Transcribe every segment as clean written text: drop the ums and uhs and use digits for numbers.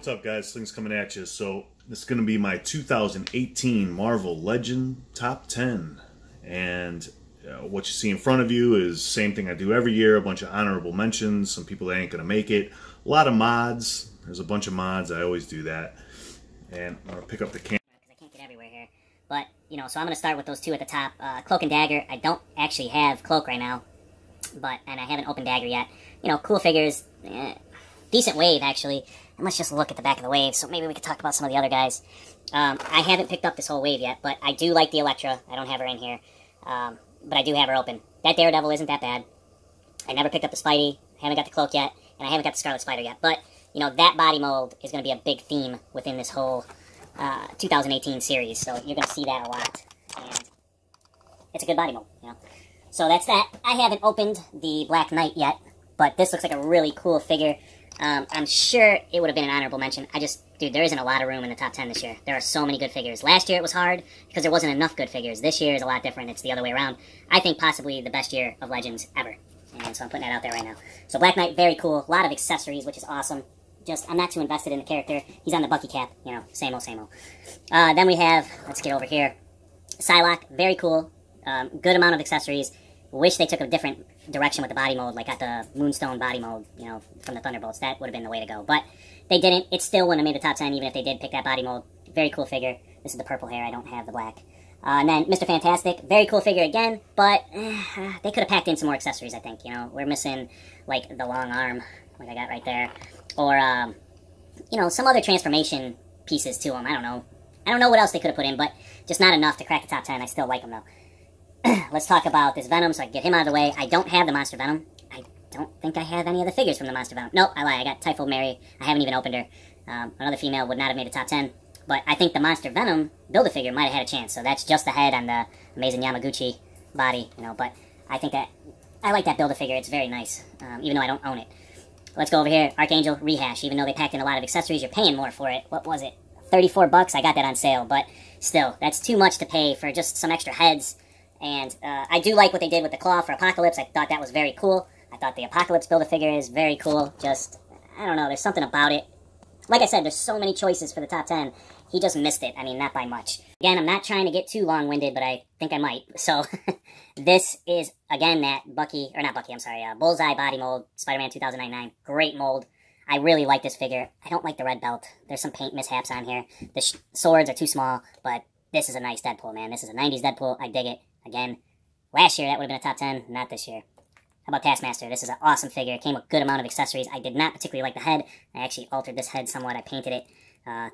what's up guys? Things coming at you. So this is going to be my 2018 Marvel Legend Top 10. And what you see in front of you is the same thing I do every year. A bunch of honorable mentions, some people that ain't going to make it. A lot of mods. There's a bunch of mods. I always do that. And I'm going to pick up the camera. Because I can't get everywhere here. But, you know, so I'm going to start with those two at the top. Cloak and Dagger. I don't actually have Cloak right now. And I haven't opened Dagger yet. You know, cool figures. Decent wave, actually. And let's just look at the back of the wave, so maybe we could talk about some of the other guys. I haven't picked up this whole wave yet, but I do like the Elektra. I don't have her in here, but I do have her open. That Daredevil isn't that bad. I never picked up the Spidey, haven't got the Cloak yet, and I haven't got the Scarlet Spider yet. But, you know, that body mold is going to be a big theme within this whole 2018 series, so you're going to see that a lot. And it's a good body mold, you know. So that's that. I haven't opened the Black Knight yet, but this looks like a really cool figure. I'm sure it would have been an honorable mention. Dude, there isn't a lot of room in the top 10 this year. There are so many good figures. Last year it was hard because there wasn't enough good figures. This year is a lot different. It's the other way around. I think possibly the best year of Legends ever. And so I'm putting that out there right now. So Black Knight, very cool. A lot of accessories, which is awesome. I'm not too invested in the character. He's on the Bucky cap, you know, same old, same old. Then we have, let's get over here, Psylocke, very cool. Good amount of accessories. Wish they took a different direction with the body mold, like got the Moonstone body mold, you know, from the Thunderbolts. That would have been the way to go. But they didn't. It still wouldn't have made the top 10, even if they did pick that body mold. Very cool figure. This is the purple hair. I don't have the black. And then Mr. Fantastic. Very cool figure again, but they could have packed in some more accessories, I think. You know, we're missing, like, the long arm, like I got right there. Or, you know, some other transformation pieces to them. I don't know. I don't know what else they could have put in, but just not enough to crack the top 10. I still like them, though. Let's talk about this Venom so I can get him out of the way. I don't have the Monster Venom. I don't think I have any of the figures from the Monster Venom. Nope, I lie. I got Typhoid Mary. I haven't even opened her. Another female would not have made the top 10. But I think the Monster Venom Build-A-Figure might have had a chance. So that's just the head on the amazing Yamaguchi body, you know. But I think that I like that Build-A-Figure. It's very nice, even though I don't own it. Let's go over here. Archangel Rehash. Even though they packed in a lot of accessories, you're paying more for it. What was it? 34 bucks? I got that on sale. But still, that's too much to pay for just some extra heads. And I do like what they did with the claw for Apocalypse. I thought that was very cool. I thought the Apocalypse Build-A-Figure is very cool. Just, I don't know, there's something about it. Like I said, there's so many choices for the top 10. He just missed it. I mean, not by much. Again, I'm not trying to get too long-winded, but I think I might. So, this is, again, that Bullseye body mold, Spider-Man 2099. Great mold. I really like this figure. I don't like the red belt. There's some paint mishaps on here. The swords are too small, but this is a nice Deadpool, man. This is a 90s Deadpool. I dig it. Again, last year that would have been a top 10, not this year. How about Taskmaster? This is an awesome figure. It came with a good amount of accessories. I did not particularly like the head. I actually altered this head somewhat. I painted it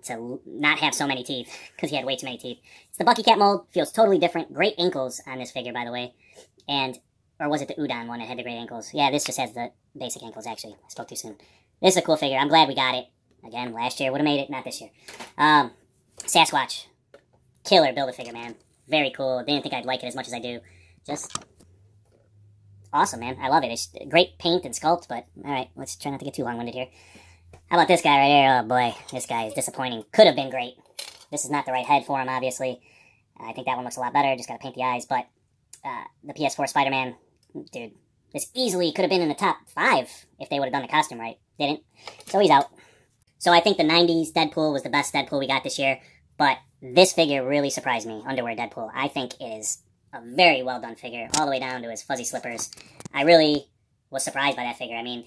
to not have so many teeth, because he had way too many teeth. It's the Bucky Cat mold. Feels totally different. Great ankles on this figure, by the way. Or was it the Udon one that had the great ankles? Yeah, this just has the basic ankles, actually. I spoke too soon. This is a cool figure. I'm glad we got it. Again, last year would have made it, not this year. Sasquatch. Killer Build-A-Figure, man. Very cool. Didn't think I'd like it as much as I do. Just awesome, man. I love it. It's great paint and sculpt, but alright, let's try not to get too long-winded here. How about this guy right here? Oh boy, this guy is disappointing. Could have been great. This is not the right head for him, obviously. I think that one looks a lot better. Just gotta paint the eyes, but the PS4 Spider-Man, dude, this easily could have been in the top 5 if they would have done the costume right. Didn't. So he's out. So I think the 90s Deadpool was the best Deadpool we got this year, but this figure really surprised me, Underwear Deadpool. I think it is a very well done figure, all the way down to his fuzzy slippers. I really was surprised by that figure. I mean,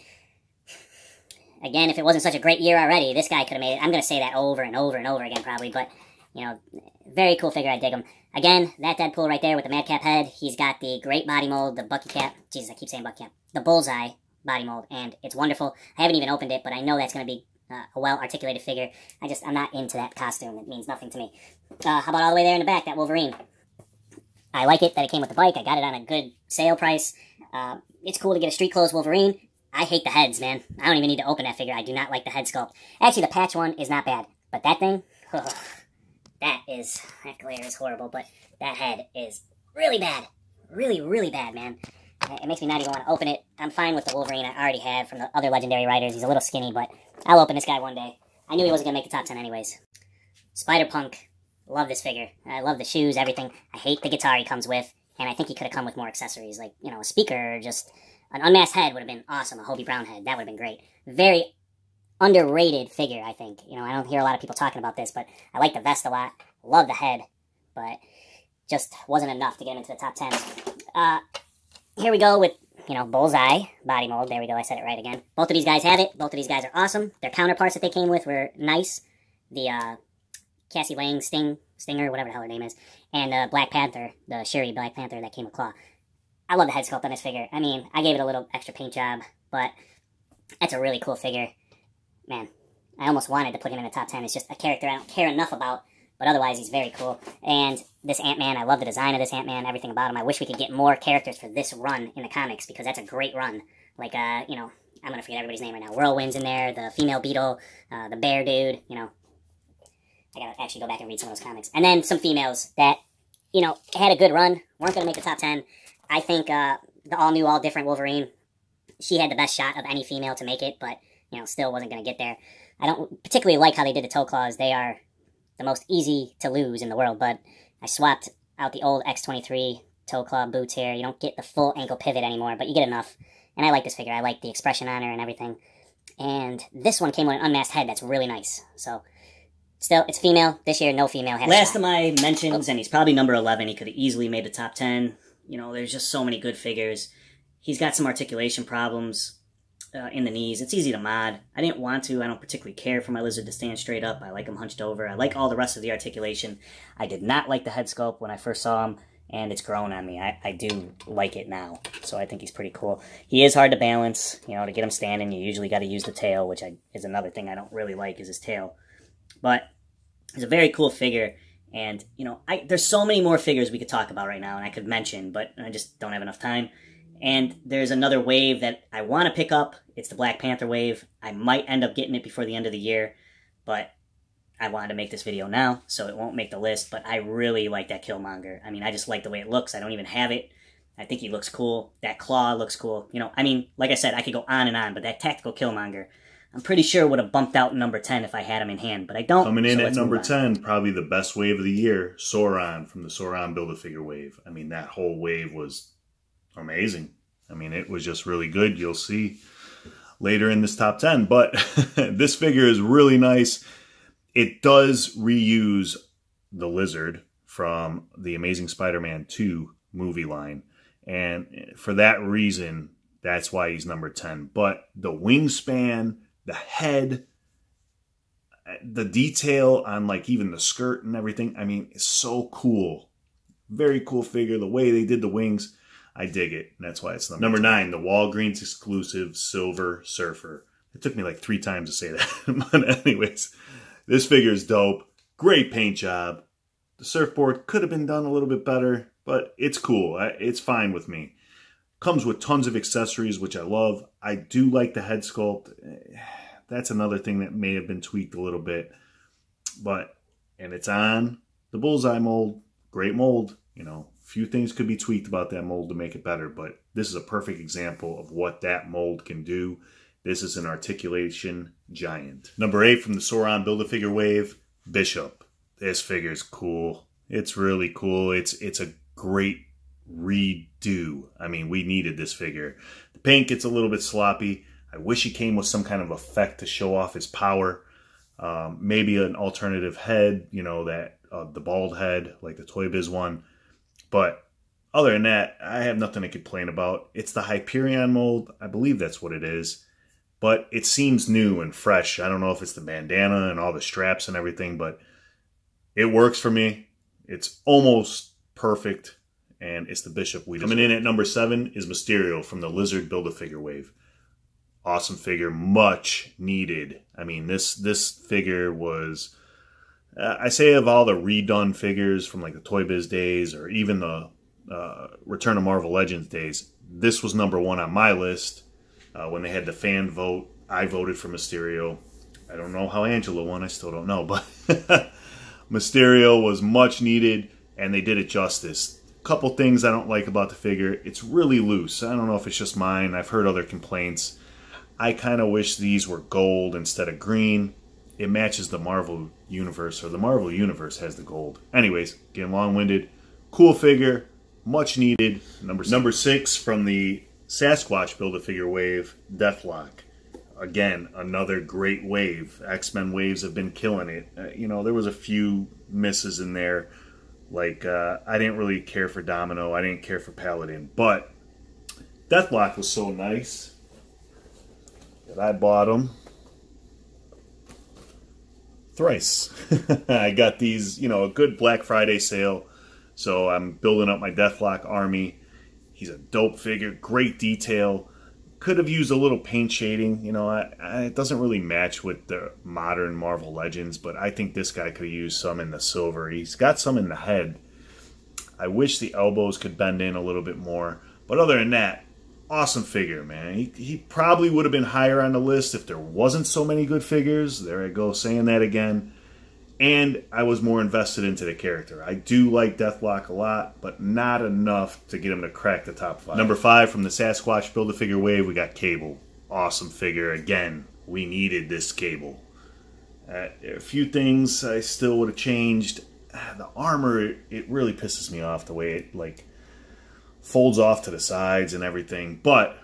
again, if it wasn't such a great year already, this guy could have made it. I'm going to say that over and over and over again probably, but, you know, very cool figure. I dig him. Again, that Deadpool right there with the Madcap head, he's got the great body mold, the Bucky Cap. Jesus, I keep saying Bucky Cap. The Bullseye body mold, and it's wonderful. I haven't even opened it, but I know that's going to be a well-articulated figure. I'm not into that costume. It means nothing to me. How about all the way there in the back, that Wolverine? I like it that it came with the bike. I got it on a good sale price. It's cool to get a street clothes Wolverine. I hate the heads, man. I don't even need to open that figure. I do not like the head sculpt. Actually, the patch one is not bad. But that thing, that glare is horrible. But that head is really bad. Really, really bad, man. It makes me not even want to open it. I'm fine with the Wolverine I already have from the other Legendary writers. He's a little skinny, but I'll open this guy one day. I knew he wasn't going to make the top 10 anyways. Spider-Punk. Love this figure. I love the shoes, everything. I hate the guitar he comes with, and I think he could have come with more accessories, like, you know, a speaker, or just an unmasked head would have been awesome. A Hobie Brown head, that would have been great. Very underrated figure, I think. You know, I don't hear a lot of people talking about this, but I like the vest a lot. Love the head, but just wasn't enough to get him into the top 10. Here we go with, you know, Bullseye body mold. There we go, I said it right again. Both of these guys have it. Both of these guys are awesome. Their counterparts that they came with were nice. The Cassie Lang Stinger, whatever the hell her name is, and the Black Panther, the Shuri Black Panther that came with Claw. I love the head sculpt on this figure. I mean, I gave it a little extra paint job, but that's a really cool figure. Man, I almost wanted to put him in the top 10. It's just a character I don't care enough about, but otherwise he's very cool. And this Ant-Man, I love the design of this Ant-Man, everything about him. I wish we could get more characters for this run in the comics, because that's a great run. Like, you know, I'm going to forget everybody's name right now. Whirlwind's in there, the female Beetle, the bear dude, you know. I got to actually go back and read some of those comics. And then some females that, you know, had a good run, weren't going to make the top 10. I think the all-new, all-different Wolverine, she had the best shot of any female to make it, but, you know, still wasn't going to get there. I don't particularly like how they did the toe claws. They are the most easy to lose in the world, but I swapped out the old X23 toe claw boots here. You don't get the full ankle pivot anymore, but you get enough. And I like this figure. I like the expression on her and everything. And this one came with an unmasked head that's really nice. So, still, it's female. This year, no female had a Last shot. of my mentions, and he's probably number 11. He could have easily made the top 10. You know, there's just so many good figures. He's got some articulation problems in the knees. It's easy to mod. I didn't want to. I don't particularly care for my lizard to stand straight up. I like him hunched over. I like all the rest of the articulation. I did not like the head sculpt when I first saw him, and it's grown on me. I do like it now, so I think he's pretty cool. He is hard to balance. You know, to get him standing, you usually got to use the tail, which is another thing I don't really like, is his tail. But he's a very cool figure, and, you know, there's so many more figures we could talk about right now, and I could mention, but I just don't have enough time. And there's another wave that I want to pick up. It's the Black Panther wave. I might end up getting it before the end of the year, but I wanted to make this video now, so it won't make the list. But I really like that Killmonger. I mean, I just like the way it looks. I don't even have it. I think he looks cool. That claw looks cool. You know, I mean, like I said, I could go on and on, but that tactical Killmonger, I'm pretty sure would have bumped out number 10 if I had him in hand, but I don't. Coming in at number 10, probably the best wave of the year, Sauron from the Sauron Build-A-Figure wave. I mean, that whole wave was amazing. I mean, it was just really good. You'll see later in this top 10. But this figure is really nice. It does reuse the lizard from the Amazing Spider-Man 2 movie line. And for that reason, that's why he's number 10. But the wingspan, the head, the detail on like even the skirt and everything, I mean, it's so cool. Very cool figure. The way they did the wings, I dig it. And that's why it's number 9, the Walgreens exclusive Silver Surfer. It took me like 3 times to say that. But anyways, this figure is dope. Great paint job. The surfboard could have been done a little bit better, but it's cool. It's fine with me. Comes with tons of accessories, which I love. I do like the head sculpt. That's another thing that may have been tweaked a little bit. And it's on the Bullseye mold. Great mold. You know, few things could be tweaked about that mold to make it better, but this is a perfect example of what that mold can do. This is an articulation giant. Number 8 from the Sauron Build-A-Figure wave, Bishop. This figure is cool. It's really cool. It's a great redo. I mean, we needed this figure. The paint gets a little bit sloppy. I wish he came with some kind of effect to show off his power. Maybe an alternative head, you know, that the bald head, like the Toy Biz one. But other than that, I have nothing to complain about. It's the Hyperion mold. I believe that's what it is. But it seems new and fresh. I don't know if it's the bandana and all the straps and everything, but it works for me. It's almost perfect. And it's the Bishop we Coming in at number 7 is Mysterio from the Lizard Build-A-Figure wave. Awesome figure. Much needed. I mean, this figure was... I say of all the redone figures from like the Toy Biz days or even the Return of Marvel Legends days, this was number 1 on my list. When they had the fan vote, I voted for Mysterio. I don't know how Angela won. I still don't know. But Mysterio was much needed, and they did it justice. A couple things I don't like about the figure. It's really loose. I don't know if it's just mine. I've heard other complaints. I kind of wish these were gold instead of green. It matches the Marvel Universe, or the Marvel Universe has the gold. Anyways, getting long-winded. Cool figure, much needed. Number 6 from the Sasquatch Build-A-Figure wave, Deathlok. again, another great wave. X-Men waves have been killing it. You know, there was a few misses in there. Like, I didn't really care for Domino. I didn't care for Paladin. But Deathlok was so nice that I bought him thrice. I got these, you know, a good Black Friday sale. So I'm building up my Deathlok army. He's a dope figure. Great detail. Could have used a little paint shading. You know, it doesn't really match with the modern Marvel Legends, but I think this guy could have used some in the silver. He's got some in the head. I wish the elbows could bend in a little bit more. But other than that, awesome figure, man. He probably would have been higher on the list if there wasn't so many good figures. There I go, saying that again. And I was more invested into the character. I do like Deathlok a lot, but not enough to get him to crack the top 5. Number 5 from the Sasquatch Build-A-Figure wave, we got Cable. Awesome figure. Again, we needed this Cable. A few things I still would have changed. The armor, it really pisses me off the way it like folds off to the sides and everything. But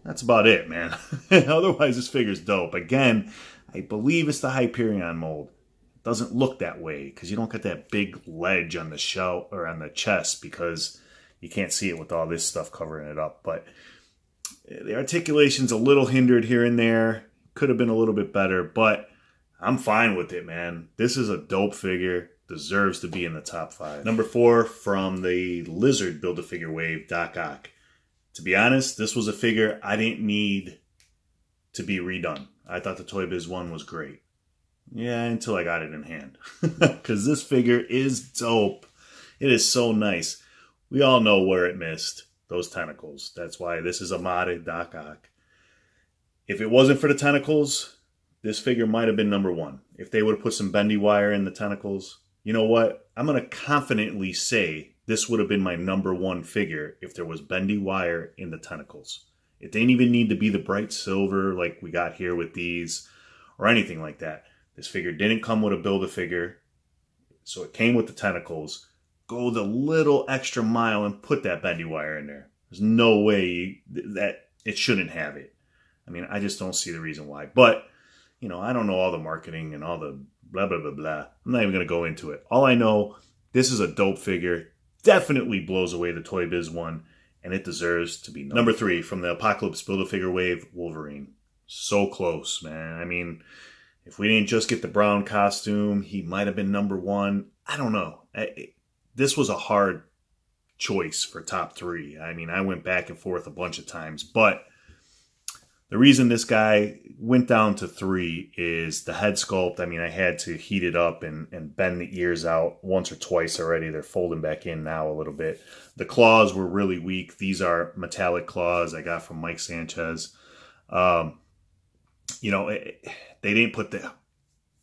that's about it, man. Otherwise, this figure's dope. Again, I believe it's the Hyperion mold. Doesn't look that way because you don't get that big ledge on the shell or on the chest because you can't see it with all this stuff covering it up. But the articulation's a little hindered here and there. Could have been a little bit better, but I'm fine with it, man. This is a dope figure. Deserves to be in the top 5. Number 4 from the Lizard Build-A-Figure wave, Doc Ock. To be honest, this was a figure I didn't need to be redone. I thought the Toy Biz 1 was great. Yeah, until I got it in hand. Because this figure is dope. It is so nice. We all know where it missed. Those tentacles. That's why this is a modded Doc Ock. If it wasn't for the tentacles, this figure might have been number 1. If they would have put some bendy wire in the tentacles, you know what? I'm going to confidently say this would have been my number 1 figure if there was bendy wire in the tentacles. It didn't even need to be the bright silver like we got here with these or anything like that. This figure didn't come with a Build-A-Figure, so it came with the tentacles. Go the little extra mile and put that bendy wire in there. There's no way that it shouldn't have it. I mean, I just don't see the reason why. But, you know, I don't know all the marketing and all the blah, blah, blah, blah. I'm not even going to go into it. All I know, this is a dope figure. Definitely blows away the Toy Biz 1, and it deserves to be number 3 from the Apocalypse Build-A-Figure wave, Wolverine. So close, man. I mean, if we didn't just get the brown costume, he might have been number 1. I don't know. This was a hard choice for top 3. I mean, I went back and forth a bunch of times, but the reason this guy went down to 3 is the head sculpt. I mean, I had to heat it up and bend the ears out once or twice already. They're folding back in now a little bit. The claws were really weak. These are metallic claws I got from Mike Sanchez. You know, they didn't put the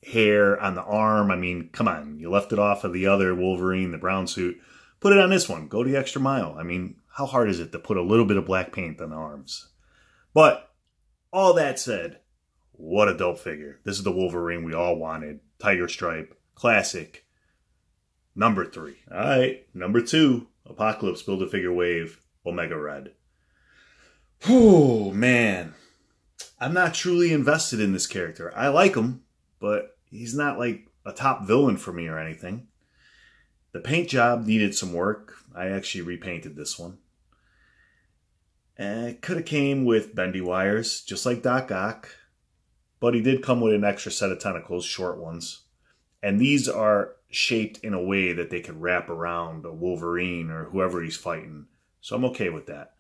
hair on the arm. I mean, come on. You left it off of the other Wolverine, the brown suit. Put it on this one. Go the extra mile. I mean, how hard is it to put a little bit of black paint on the arms? But all that said, what a dope figure. This is the Wolverine we all wanted. Tiger Stripe. Classic. Number 3. All right. Number 2. Apocalypse Build-A-Figure wave. Omega Red. Oh, man. I'm not truly invested in this character. I like him, but he's not like a top villain for me or anything. The paint job needed some work. I actually repainted this one. It could have came with bendy wires, just like Doc Ock. But he did come with an extra set of tentacles, short ones. And these are shaped in a way that they could wrap around a Wolverine or whoever he's fighting. So I'm okay with that.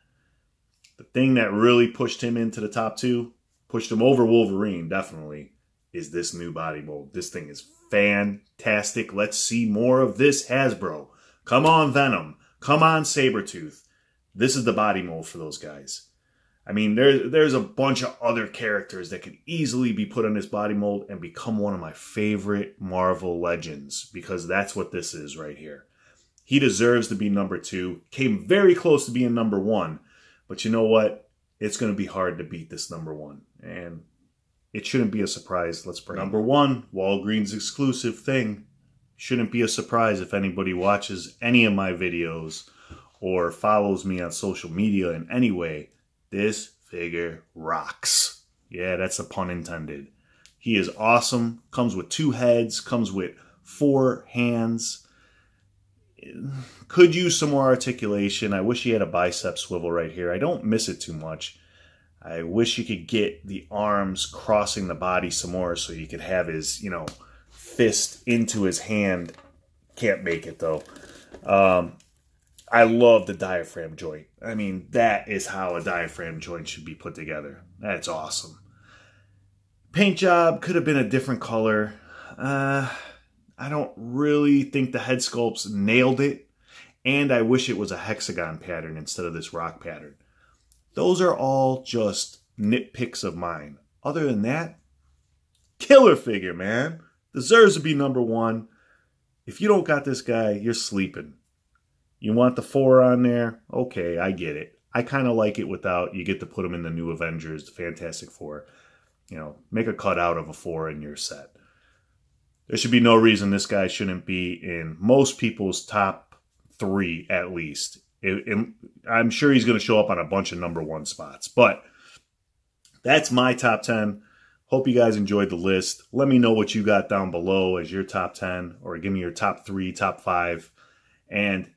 The thing that really pushed him into the top 2, pushed him over Wolverine, definitely, is this new body mold. This thing is fantastic. Let's see more of this, Hasbro. Come on, Venom. Come on, Sabretooth. This is the body mold for those guys. I mean, there's a bunch of other characters that could easily be put on this body mold and become one of my favorite Marvel Legends, because that's what this is right here. He deserves to be number 2. Came very close to being number 1. But you know what? It's going to be hard to beat this number 1. And it shouldn't be a surprise. Let's bring number 1, Walgreens exclusive thing. Shouldn't be a surprise if anybody watches any of my videos or follows me on social media in any way. This figure rocks. Yeah, that's a pun intended. He is awesome. Comes with 2 heads. Comes with 4 hands. Could use some more articulation. I wish he had a bicep swivel right here. I don't miss it too much. I wish you could get the arms crossing the body some more so you could have his, you know, fist into his hand. Can't make it, though. I love the diaphragm joint. I mean, that is how a diaphragm joint should be put together. That's awesome. Paint job could have been a different color. I don't really think the head sculpts nailed it. And I wish it was a hexagon pattern instead of this rock pattern. Those are all just nitpicks of mine. Other than that, killer figure, man. Deserves to be #1. If you don't got this guy, you're sleeping. You want the 4 on there? Okay, I get it. I kind of like it without, you get to put him in the new Avengers, the Fantastic Four. You know, make a cutout of a 4 in your set. There should be no reason this guy shouldn't be in most people's top 3 at least. I'm sure he's going to show up on a bunch of #1 spots. But that's my top 10. Hope you guys enjoyed the list. Let me know what you got down below as your top 10. Or give me your top 3, top 5. And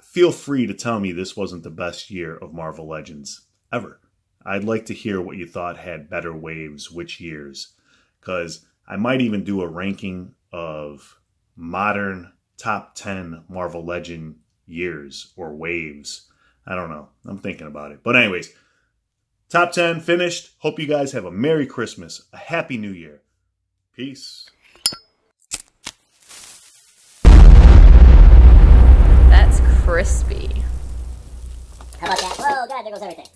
feel free to tell me this wasn't the best year of Marvel Legends ever. I'd like to hear what you thought had better waves, which years. Because I might even do a ranking of modern top 10 Marvel Legend years or waves. I don't know. I'm thinking about it. But anyways, top 10 finished. Hope you guys have a Merry Christmas, a Happy New Year. Peace. That's crispy. How about that? Oh, God, there goes everything.